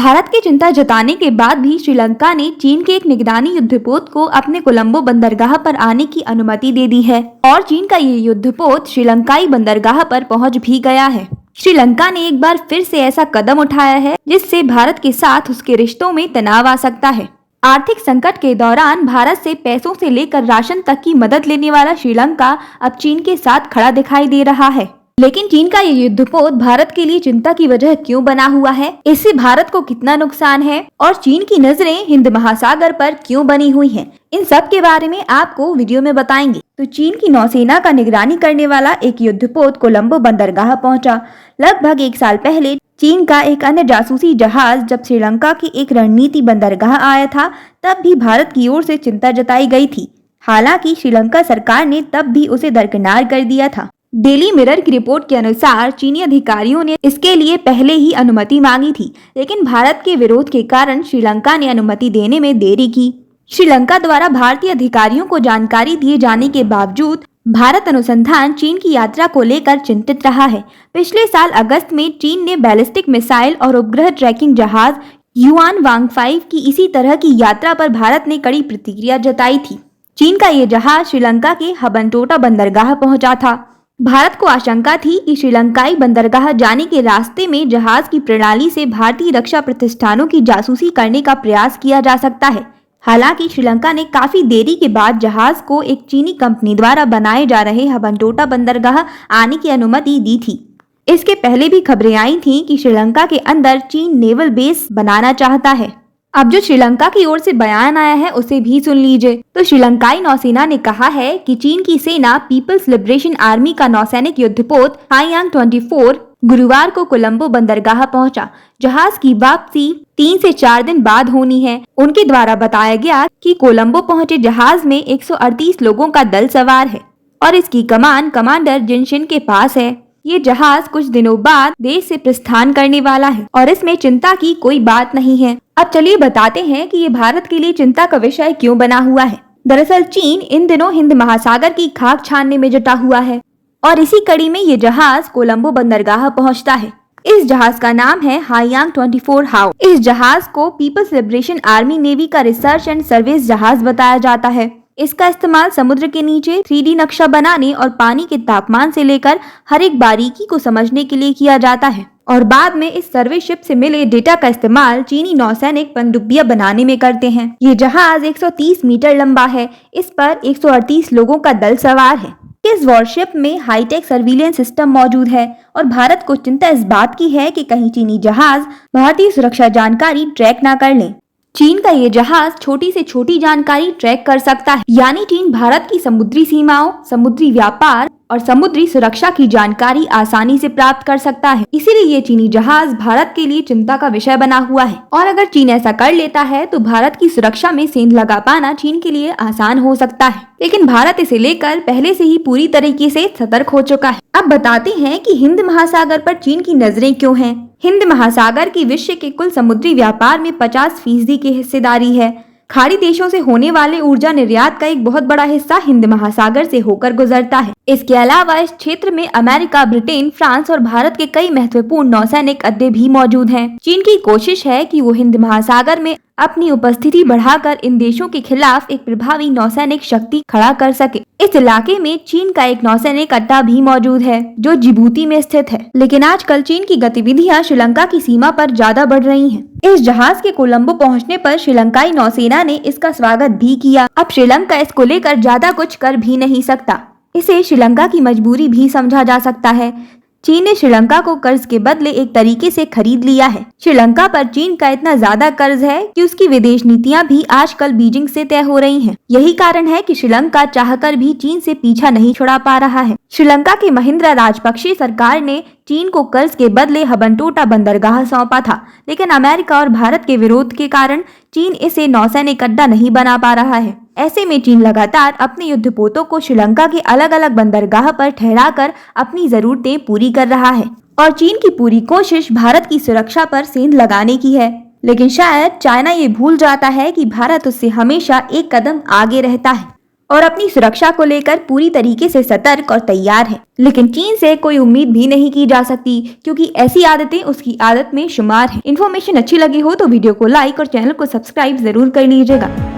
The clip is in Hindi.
भारत की चिंता जताने के बाद भी श्रीलंका ने चीन के एक निगरानी युद्धपोत को अपने कोलंबो बंदरगाह पर आने की अनुमति दे दी है और चीन का ये युद्धपोत श्रीलंकाई बंदरगाह पर पहुंच भी गया है। श्रीलंका ने एक बार फिर से ऐसा कदम उठाया है जिससे भारत के साथ उसके रिश्तों में तनाव आ सकता है। आर्थिक संकट के दौरान भारत से पैसों से लेकर राशन तक की मदद लेने वाला श्रीलंका अब चीन के साथ खड़ा दिखाई दे रहा है। लेकिन चीन का ये युद्धपोत भारत के लिए चिंता की वजह क्यों बना हुआ है, इससे भारत को कितना नुकसान है और चीन की नजरें हिंद महासागर पर क्यों बनी हुई हैं, इन सब के बारे में आपको वीडियो में बताएंगे। तो चीन की नौसेना का निगरानी करने वाला एक युद्धपोत कोलंबो बंदरगाह पहुंचा। लगभग 1 साल पहले चीन का एक अन्य जासूसी जहाज जब श्रीलंका की एक रणनीति बंदरगाह आया था, तब भी भारत की ओर से चिंता जताई गई थी। हालांकि श्रीलंका सरकार ने तब भी उसे दरकिनार कर दिया था। डेली मिरर की रिपोर्ट के अनुसार चीनी अधिकारियों ने इसके लिए पहले ही अनुमति मांगी थी, लेकिन भारत के विरोध के कारण श्रीलंका ने अनुमति देने में देरी की। श्रीलंका द्वारा भारतीय अधिकारियों को जानकारी दिए जाने के बावजूद भारत अनुसंधान चीन की यात्रा को लेकर चिंतित रहा है। पिछले साल अगस्त में चीन ने बैलिस्टिक मिसाइल और उपग्रह ट्रैकिंग जहाज युआन वांग 5 की इसी तरह की यात्रा पर भारत ने कड़ी प्रतिक्रिया जताई थी। चीन का ये जहाज श्रीलंका के हबनटोटा बंदरगाह पहुंचा था। भारत को आशंका थी कि श्रीलंकाई बंदरगाह जाने के रास्ते में जहाज की प्रणाली से भारतीय रक्षा प्रतिष्ठानों की जासूसी करने का प्रयास किया जा सकता है। हालांकि श्रीलंका ने काफी देरी के बाद जहाज को एक चीनी कंपनी द्वारा बनाए जा रहे हबनटोटा बंदरगाह आने की अनुमति दी थी। इसके पहले भी खबरें आई थीं कि श्रीलंका के अंदर चीन नेवल बेस बनाना चाहता है। अब जो श्रीलंका की ओर से बयान आया है उसे भी सुन लीजिए। तो श्रीलंकाई नौसेना ने कहा है कि चीन की सेना पीपल्स लिबरेशन आर्मी का नौसैनिक युद्धपोत हाईयांग 24 गुरुवार को कोलंबो बंदरगाह पहुंचा। जहाज की वापसी 3 से 4 दिन बाद होनी है। उनके द्वारा बताया गया कि कोलंबो पहुंचे जहाज में 138 लोगों का दल सवार है और इसकी कमान कमांडर जिनशिन के पास है। ये जहाज कुछ दिनों बाद देश से प्रस्थान करने वाला है और इसमें चिंता की कोई बात नहीं है। अब चलिए बताते हैं कि ये भारत के लिए चिंता का विषय क्यों बना हुआ है। दरअसल चीन इन दिनों हिंद महासागर की खाक छानने में जुटा हुआ है और इसी कड़ी में ये जहाज कोलंबो बंदरगाह पहुंचता है। इस जहाज का नाम है हाईयांग 24 हाउ। इस जहाज को पीपल्स लिबरेशन आर्मी नेवी का रिसर्च एंड सर्विस जहाज बताया जाता है। इसका इस्तेमाल समुद्र के नीचे 3D नक्शा बनाने और पानी के तापमान से लेकर हर एक बारीकी को समझने के लिए किया जाता है और बाद में इस सर्वे शिप से मिले डेटा का इस्तेमाल चीनी नौसैनिक पनडुब्बियां बनाने में करते हैं। ये जहाज 130 मीटर लंबा है। इस पर 138 लोगों का दल सवार है। इस वॉरशिप में हाईटेक सर्विलेंस सिस्टम मौजूद है और भारत को चिंता इस बात की है कि कहीं चीनी जहाज भारतीय सुरक्षा जानकारी ट्रैक न कर ले। चीन का ये जहाज छोटी से छोटी जानकारी ट्रैक कर सकता है, यानी चीन भारत की समुद्री सीमाओं, समुद्री व्यापार और समुद्री सुरक्षा की जानकारी आसानी से प्राप्त कर सकता है। इसीलिए ये चीनी जहाज भारत के लिए चिंता का विषय बना हुआ है और अगर चीन ऐसा कर लेता है तो भारत की सुरक्षा में सेंध लगा पाना चीन के लिए आसान हो सकता है। लेकिन भारत इसे लेकर पहले से ही पूरी तरीके से सतर्क हो चुका है। अब बताते हैं कि हिंद महासागर पर चीन की नजरें क्यों हैं। हिंद महासागर की विश्व के कुल समुद्री व्यापार में 50% की हिस्सेदारी है। खाड़ी देशों से होने वाले ऊर्जा निर्यात का एक बहुत बड़ा हिस्सा हिंद महासागर से होकर गुजरता है। इसके अलावा इस क्षेत्र में अमेरिका, ब्रिटेन, फ्रांस और भारत के कई महत्वपूर्ण नौसैनिक अड्डे भी मौजूद हैं। चीन की कोशिश है कि वो हिंद महासागर में अपनी उपस्थिति बढ़ाकर इन देशों के खिलाफ एक प्रभावी नौसैनिक शक्ति खड़ा कर सके। इस इलाके में चीन का एक नौसैनिक अड्डा भी मौजूद है जो जिबूती में स्थित है। लेकिन आजकल चीन की गतिविधियां श्रीलंका की सीमा पर ज्यादा बढ़ रही हैं। इस जहाज के कोलंबो पहुंचने पर श्रीलंकाई नौसेना ने इसका स्वागत भी किया। अब श्रीलंका इसको लेकर ज्यादा कुछ कर भी नहीं सकता। इसे श्रीलंका की मजबूरी भी समझा जा सकता है। चीन ने श्रीलंका को कर्ज के बदले एक तरीके से खरीद लिया है। श्रीलंका पर चीन का इतना ज्यादा कर्ज है कि उसकी विदेश नीतियां भी आजकल बीजिंग से तय हो रही हैं। यही कारण है कि श्रीलंका चाहकर भी चीन से पीछा नहीं छुड़ा पा रहा है। श्रीलंका के महिंद्रा राजपक्षे सरकार ने चीन को कर्ज के बदले हबनटोटा बंदरगाह सौंपा था, लेकिन अमेरिका और भारत के विरोध के कारण चीन इसे नौसैनिक अड्डा नहीं बना पा रहा है। ऐसे में चीन लगातार अपने युद्धपोतों को श्रीलंका के अलग अलग बंदरगाह पर ठहराकर अपनी जरूरतें पूरी कर रहा है और चीन की पूरी कोशिश भारत की सुरक्षा पर सेंध लगाने की है। लेकिन शायद चाइना ये भूल जाता है कि भारत उससे हमेशा एक कदम आगे रहता है। और अपनी सुरक्षा को लेकर पूरी तरीके से सतर्क और तैयार है। लेकिन चीन से कोई उम्मीद भी नहीं की जा सकती, क्योंकि ऐसी आदतें उसकी आदत में शुमार हैं। इन्फॉर्मेशन अच्छी लगी हो तो वीडियो को लाइक और चैनल को सब्सक्राइब जरूर कर लीजिएगा।